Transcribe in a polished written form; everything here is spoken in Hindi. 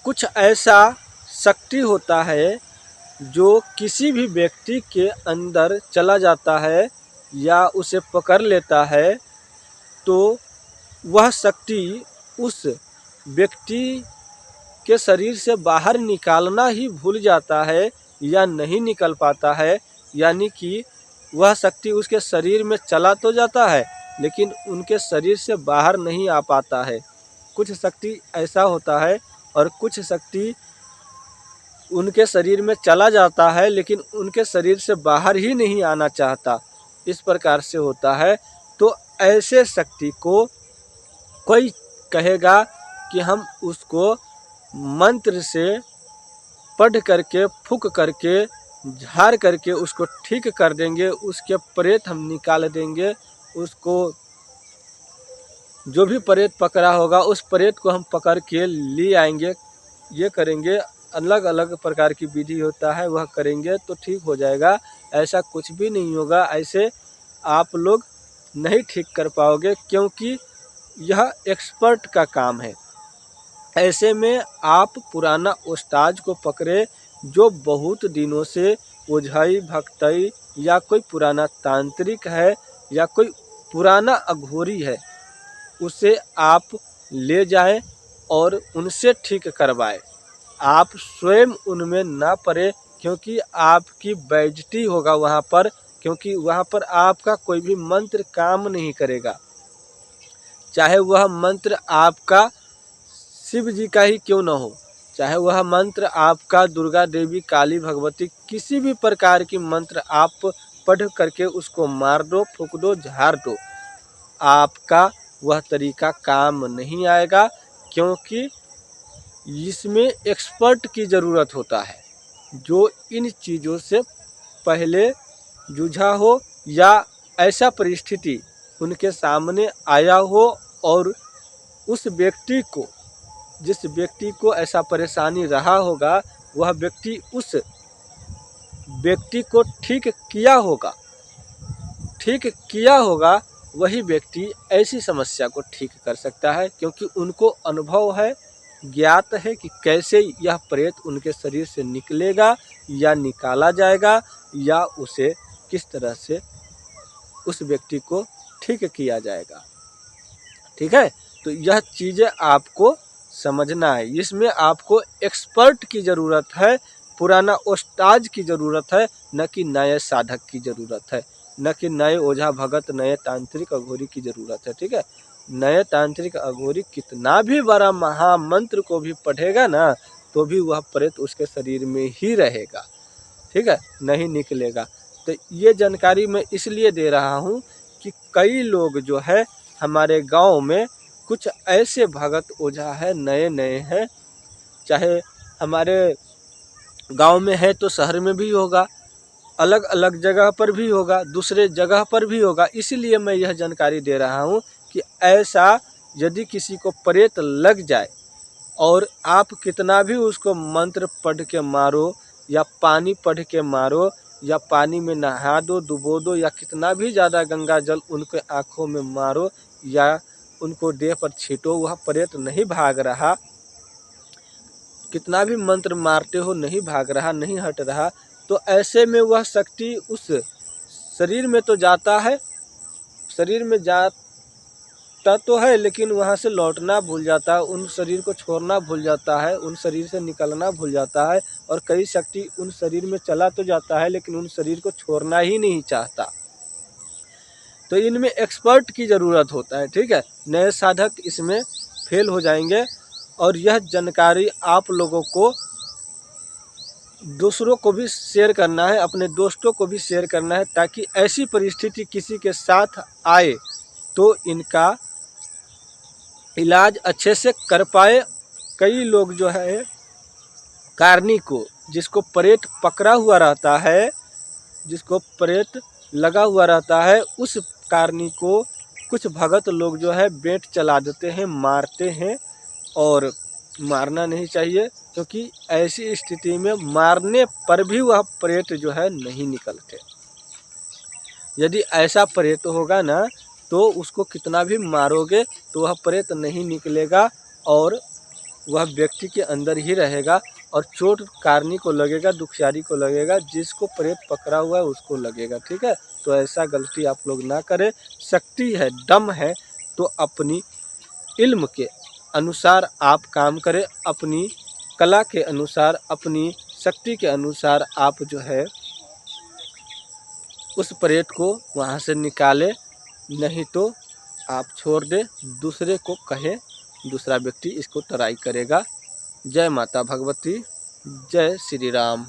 कुछ ऐसा शक्ति होता है जो किसी भी व्यक्ति के अंदर चला जाता है या उसे पकड़ लेता है, तो वह शक्ति उस व्यक्ति के शरीर से बाहर निकालना ही भूल जाता है या नहीं निकल पाता है। यानी कि वह शक्ति उसके शरीर में चला तो जाता है लेकिन उनके शरीर से बाहर नहीं आ पाता है। कुछ शक्ति ऐसा होता है और कुछ शक्ति उनके शरीर में चला जाता है लेकिन उनके शरीर से बाहर ही नहीं आना चाहता, इस प्रकार से होता है। तो ऐसे शक्ति को कोई कहेगा कि हम उसको मंत्र से पढ़ करके, फूंक करके, झाड़ करके उसको ठीक कर देंगे, उसके प्रेत हम निकाल देंगे, उसको जो भी प्रेत पकड़ा होगा उस प्रेत को हम पकड़ के ले आएंगे, ये करेंगे। अलग अलग प्रकार की विधि होता है, वह करेंगे तो ठीक हो जाएगा। ऐसा कुछ भी नहीं होगा, ऐसे आप लोग नहीं ठीक कर पाओगे क्योंकि यह एक्सपर्ट का काम है। ऐसे में आप पुराना उस्ताद को पकड़े जो बहुत दिनों से ओझाई भक्तई या कोई पुराना तांत्रिक है या कोई पुराना अघोरी है, उसे आप ले जाएं और उनसे ठीक करवाएं। आप स्वयं उनमें ना पड़े क्योंकि आपकी बेइज्जती होगा वहाँ पर, क्योंकि वहाँ पर आपका कोई भी मंत्र काम नहीं करेगा। चाहे वह मंत्र आपका शिव जी का ही क्यों न हो, चाहे वह मंत्र आपका दुर्गा देवी, काली, भगवती, किसी भी प्रकार की मंत्र आप पढ़ करके उसको मार दो, फूंक दो, झाड़ दो, आपका वह तरीका काम नहीं आएगा क्योंकि इसमें एक्सपर्ट की ज़रूरत होता है जो इन चीज़ों से पहले जूझा हो या ऐसा परिस्थिति उनके सामने आया हो और उस व्यक्ति को, जिस व्यक्ति को ऐसा परेशानी रहा होगा, वह व्यक्ति उस व्यक्ति को ठीक किया होगा, वही व्यक्ति ऐसी समस्या को ठीक कर सकता है क्योंकि उनको अनुभव है, ज्ञात है कि कैसे यह प्रेत उनके शरीर से निकलेगा या निकाला जाएगा या उसे किस तरह से उस व्यक्ति को ठीक किया जाएगा। ठीक है, तो यह चीज़ें आपको समझना है। इसमें आपको एक्सपर्ट की ज़रूरत है, पुराना उस्ताद की ज़रूरत है, न कि नए साधक की ज़रूरत है, न कि नए ओझा भगत, नए तांत्रिक अघोरी की ज़रूरत है। ठीक है, नए तांत्रिक अघोरी कितना भी बड़ा महामंत्र को भी पढ़ेगा ना तो भी वह प्रेत उसके शरीर में ही रहेगा। ठीक है, नहीं निकलेगा। तो ये जानकारी मैं इसलिए दे रहा हूँ कि कई लोग जो है हमारे गांव में कुछ ऐसे भगत ओझा है, नए नए हैं, चाहे हमारे गांव में है तो शहर में भी होगा, अलग अलग जगह पर भी होगा, दूसरे जगह पर भी होगा। इसीलिए मैं यह जानकारी दे रहा हूँ कि ऐसा यदि किसी को प्रेत लग जाए और आप कितना भी उसको मंत्र पढ़ के मारो या पानी पढ़ के मारो या पानी में नहा दो, डुबो दो या कितना भी ज़्यादा गंगा जल उनके आँखों में मारो या उनको देह पर छींटो, वह प्रेत नहीं भाग रहा। कितना भी मंत्र मारते हो नहीं भाग रहा, नहीं हट रहा, तो ऐसे में वह शक्ति उस शरीर में तो जाता है, शरीर में जाता तो है लेकिन वहाँ से लौटना भूल जाता है, उन शरीर को छोड़ना भूल जाता है, उन शरीर से निकलना भूल जाता है। और कई शक्ति उन शरीर में चला तो जाता है लेकिन उन शरीर को छोड़ना ही नहीं चाहता। तो इनमें एक्सपर्ट की ज़रूरत होता है। ठीक है, नए साधक इसमें फेल हो जाएंगे। और यह जानकारी आप लोगों को दूसरों को भी शेयर करना है, अपने दोस्तों को भी शेयर करना है ताकि ऐसी परिस्थिति किसी के साथ आए तो इनका इलाज अच्छे से कर पाए। कई लोग जो है कारनी को, जिसको प्रेत पकड़ा हुआ रहता है, जिसको प्रेत लगा हुआ रहता है, उस कारनी को कुछ भगत लोग जो है बेंट चला देते हैं, मारते हैं। और मारना नहीं चाहिए क्योंकि ऐसी स्थिति में मारने पर भी वह प्रेत जो है नहीं निकलते। यदि ऐसा प्रेत होगा ना तो उसको कितना भी मारोगे तो वह प्रेत नहीं निकलेगा और वह व्यक्ति के अंदर ही रहेगा और चोट कारनी को लगेगा, दुखियारी को लगेगा, जिसको प्रेत पकड़ा हुआ है उसको लगेगा। ठीक है, तो ऐसा गलती आप लोग ना करें। शक्ति है, दम है, तो अपनी इल्म के अनुसार आप काम करें, अपनी कला के अनुसार, अपनी शक्ति के अनुसार आप जो है उस प्रेत को वहाँ से निकालें, नहीं तो आप छोड़ दें, दूसरे को कहें, दूसरा व्यक्ति इसको ट्राई करेगा। जय माता भगवती, जय श्री राम।